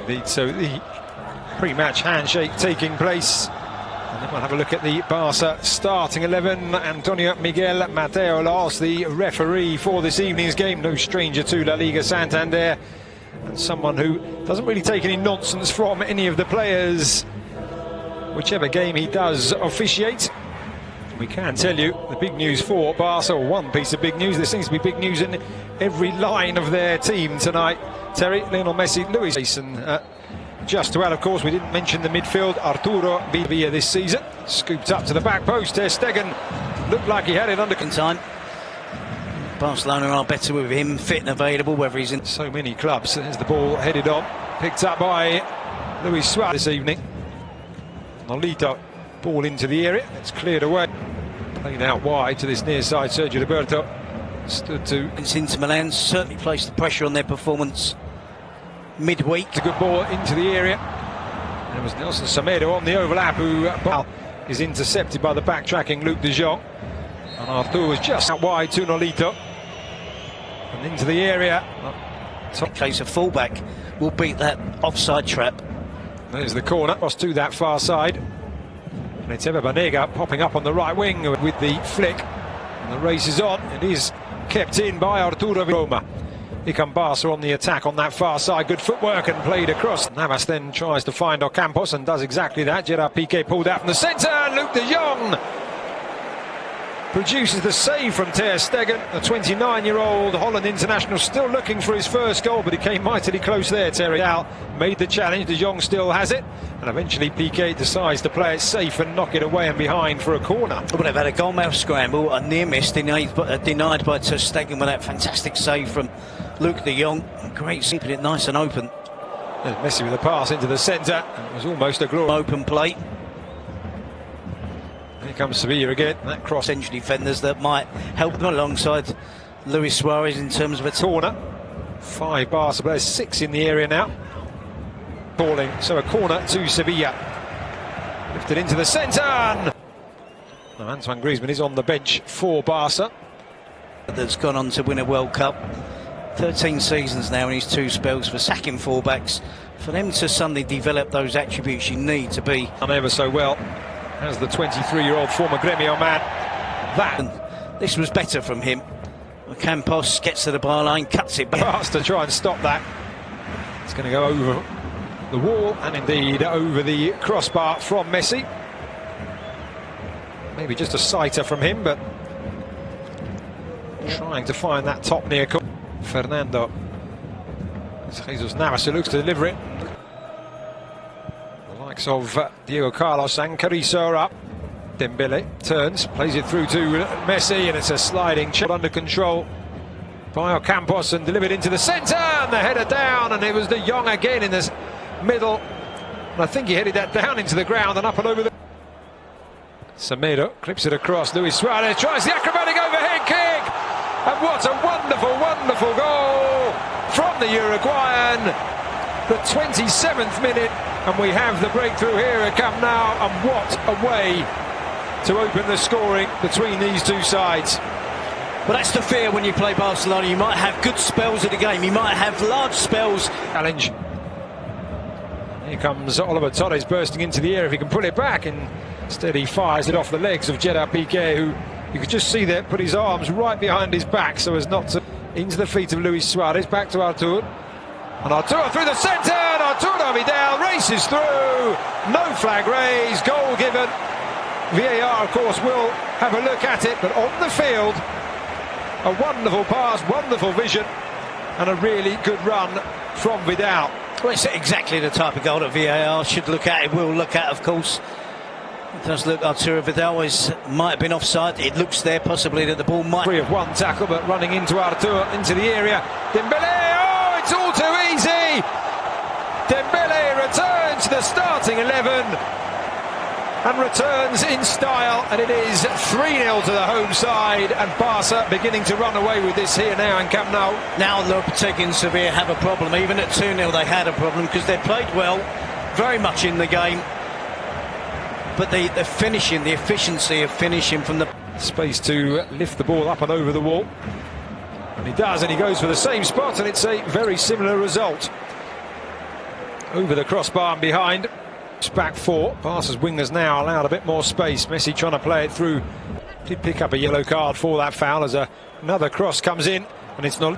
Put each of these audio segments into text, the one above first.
Indeed, so the pre-match handshake taking place. And then we'll have a look at the Barca starting 11. Antonio Miguel Mateolas, the referee for this evening's game. No stranger to La Liga Santander. And someone who doesn't really take any nonsense from any of the players, whichever game he does officiate. We can tell you the big news for Barca, one piece of big news. There seems to be big news in every line of their team tonight. Terry, Lionel Messi, Luis Jason. Just to add, of course, we didn't mention the midfield. Arturo Vidal this season. Scooped up to the back post. Ter Stegen looked like he had it under time. Barcelona are better with him fit and available, whether he's in so many clubs. There's the ball headed on. Picked up by Luis Suarez this evening. Nolito, ball into the area. It's cleared away. Played out wide to this near side. Sergio Roberto stood to. Inter Milan certainly placed the pressure on their performance midweek. It's a good ball into the area. And it was Nelson Semedo on the overlap who is intercepted by the backtracking Luke de Jong. And Arthur was just out wide to Nolito. And into the area. In case a fullback will beat that offside trap. There's the corner, across to that far side. And it's Ever Banega popping up on the right wing with the flick. And the race is on. It is kept in by Arturo Vidal. Here come Barca on the attack on that far side. Good footwork and played across. Navas then tries to find Ocampos and does exactly that. Gerard Piqué pulled out from the centre. Luke de Jong produces the save from Ter Stegen. The 29-year-old Holland international still looking for his first goal, but he came mightily close there. Terry Al made the challenge. De Jong still has it. And eventually Piqué decides to play it safe and knock it away and behind for a corner. Well, they've had a goalmouth scramble, a near miss denied by Ter Stegen with that fantastic save from Luke de Jong. Great, keeping it nice and open. There's Messi with a pass into the centre. It was almost a glory. Open plate. Here comes Sevilla again. That cross. Potential defenders that might help them alongside Luis Suarez in terms of a corner. 5 Barca players, 6 in the area now. Calling, so a corner to Sevilla. Lifted into the centre. Now Antoine Griezmann is on the bench for Barca. That's gone on to win a World Cup. 13 seasons now in his 2 spells for sacking fullbacks. For them to suddenly develop those attributes you need to be. Done ever so well as the 23-year-old former Gremio man. This was better from him. Campos gets to the byline, cuts it back. Fast to try and stop that. It's going to go over the wall and indeed over the crossbar from Messi. Maybe just a sighter from him, but trying to find that top near corner. Fernando. It's Jesus Navas who looks to deliver it. The likes of Diego Carlos and Carrizo are up. Dembele turns, plays it through to Messi, and it's a sliding chip under control by Ocampos and delivered into the centre, and the header down, and it was De Jong again in the middle. And I think he headed that down into the ground and up and over the. Semedo clips it across. Luis Suarez tries the acrobatic overhead kick. And what a wonderful, wonderful goal from the Uruguayan. The 27th minute, and we have the breakthrough here at Camp Nou. And what a way to open the scoring between these two sides. Well, that's the fear when you play Barcelona. You might have good spells of the game. You might have large spells. Challenge. Here comes Oliver Torres bursting into the air if he can pull it back. And instead he fires it off the legs of Gerard Piqué, who you could just see there put his arms right behind his back so as not to into the feet of Luis Suarez. Back to Artur. And Artur through the centre. And Arturo Vidal races through. No flag raised. Goal given. VAR, of course, will have a look at it. But on the field, a wonderful pass, wonderful vision, and a really good run from Vidal. Well, it's exactly the type of goal that VAR should look at. It will look at, of course. It does look Arturo Vidal might have been offside. It looks there possibly that the ball might. 3 of 1 tackle, but running into Artur into the area. Dembele, oh, it's all too easy. Dembele returns to the starting 11 and returns in style, and it is 3-0 to the home side, and Barca beginning to run away with this here now in Camp Nou. Now Lopetegui and Sevilla have a problem. Even at 2-0 they had a problem because they played well, very much in the game. But the finishing, the efficiency of finishing from the space to lift the ball up and over the wall. And he does, and he goes for the same spot, and it's a very similar result. over the crossbar and behind. It's back four. Barca's wingers now allowed a bit more space. Messi trying to play it through. Did pick up a yellow card for that foul as another cross comes in, and it's not.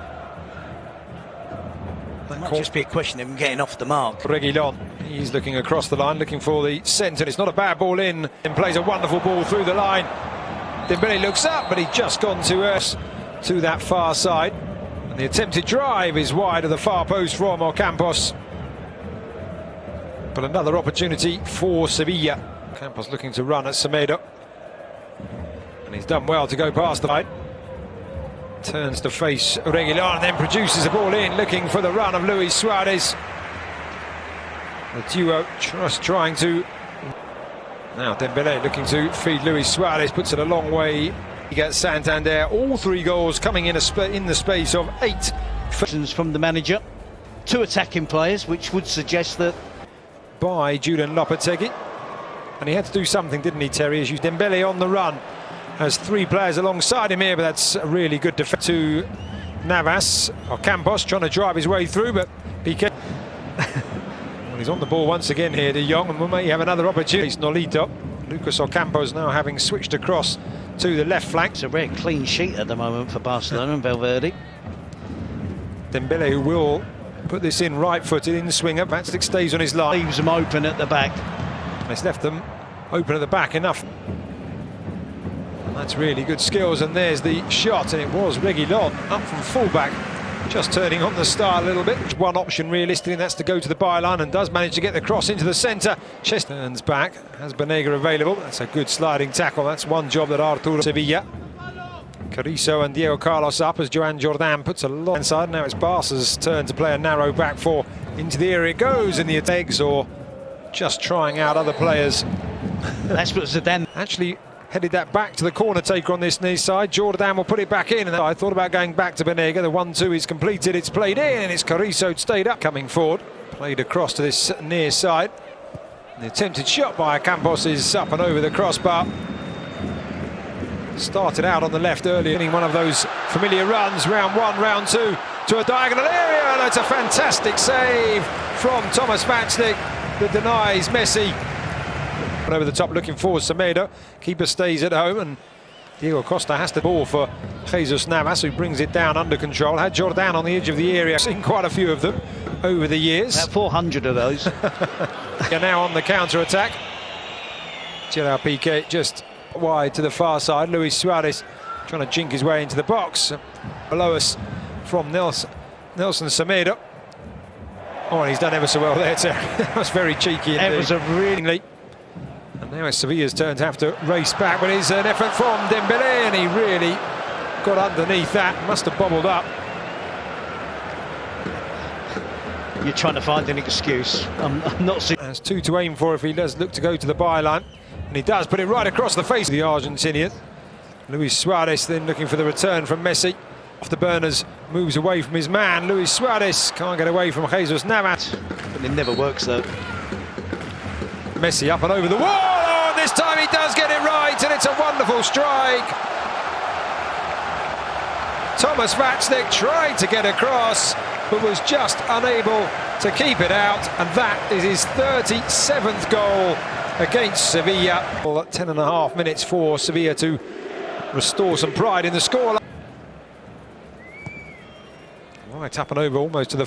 That might just be a question of him getting off the mark. Reguilón, he's looking across the line, looking for the centre. It's not a bad ball in, and plays a wonderful ball through the line. Dembélé looks up, but he's just gone to that far side. And the attempted drive is wide of the far post from Ocampos. But another opportunity for Sevilla. Campos looking to run at Semedo. And he's done well to go past the line. Turns to face Reguilón and then produces the ball in, looking for the run of Luis Suarez. The duo just trying to... Now Dembélé looking to feed Luis Suarez, puts it a long way. He gets Santander. All three goals coming in the space of 8. From the manager. 2 attacking players, which would suggest that... By Julian Lopetegui. And he had to do something, didn't he, Terry? As you Dembélé on the run. Has 3 players alongside him here, but that's a really good defense to Navas. Ocampos trying to drive his way through, but Piqué. Well, he's on the ball once again here, De Jong, and we may have another opportunity. It's Nolito. Lucas Ocampos now having switched across to the left flank. It's a very clean sheet at the moment for Barcelona and Valverde. Dembélé, who will put this in right-footed in swinger. Vatstick stays on his line. Leaves them open at the back. It's left them open at the back enough. That's really good skills, and there's the shot, and it was Reguilón up from fullback, just turning on the star a little bit. One option realistically, and that's to go to the byline, and does manage to get the cross into the centre. Chest turns back, has Banega available. That's a good sliding tackle. That's one job that Arturo Sevilla. Carrizo and Diego Carlos up as Joan Jordan puts a lot inside. Now it's Barca's turn to play a narrow back four. Into the area it goes, in the eggs, or just trying out other players. That's what Zidane Actually headed that back to the corner taker on this near side. Jordan will put it back in, and I thought about going back to Banega. The 1-2 is completed, it's played in, and it's Carrizo stayed up, coming forward, played across to this near side. The attempted shot by Campos is up and over the crossbar. Started out on the left earlier, winning one of those familiar runs, round 1, round 2, to a diagonal area, and it's a fantastic save from Thomas Vatstick that denies Messi. Over the top looking forward, Semedo. Keeper stays at home, and Diego Costa has the ball for Jesus Navas, who brings it down under control. Had Jordan on the edge of the area. Seen quite a few of them over the years. About 400 of those. They're now on the counter-attack. Gerard Piqué just wide to the far side. Luis Suarez trying to jink his way into the box. Below us from Nelson Semedo. Oh, and he's done ever so well there, Terry. That was very cheeky indeed. It was a really... And now it's Sevilla's turn to have to race back, but it's an effort from Dembélé, and he really got underneath that. Must have bobbled up. You're trying to find an excuse. I'm not seeing... That's 2 to aim for if he does look to go to the byline. And he does put it right across the face of the Argentinian. Luis Suarez then looking for the return from Messi. Off the burners, moves away from his man. Luis Suarez can't get away from Jesus Navas. But it never works though. Messi up and over the wall. Oh, and this time he does get it right, and it's a wonderful strike. Thomas Vatstick tried to get across, but was just unable to keep it out, and that is his 37th goal against Sevilla. 10.5 minutes for Sevilla to restore some pride in the score. Right up and over almost to the...